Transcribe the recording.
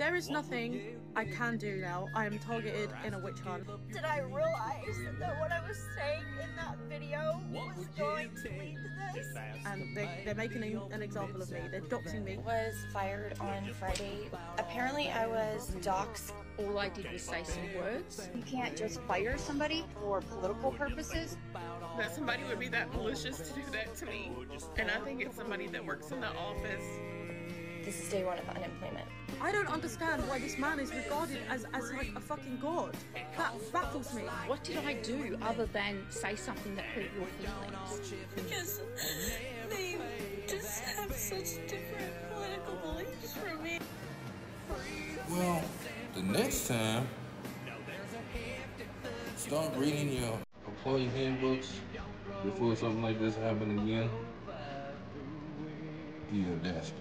There is nothing I can do now. I am targeted in a witch hunt. Did I realize that what I was saying in that video was going to lead to this? And they're making an example of me. They're doxing me. Was fired on Friday. Apparently I was doxed. All I did was say some words. You can't just fire somebody for political purposes. That somebody would be that malicious to do that to me. And I think it's somebody that works in the office. This is day one of unemployment. I don't understand why this man is regarded as like a fucking god. That baffles me. What did I do other than say something that hurt your feelings? Because they just have such different political beliefs from me. Well, the next time, start reading your employee handbooks before something like this happens again. Yeah, that's it.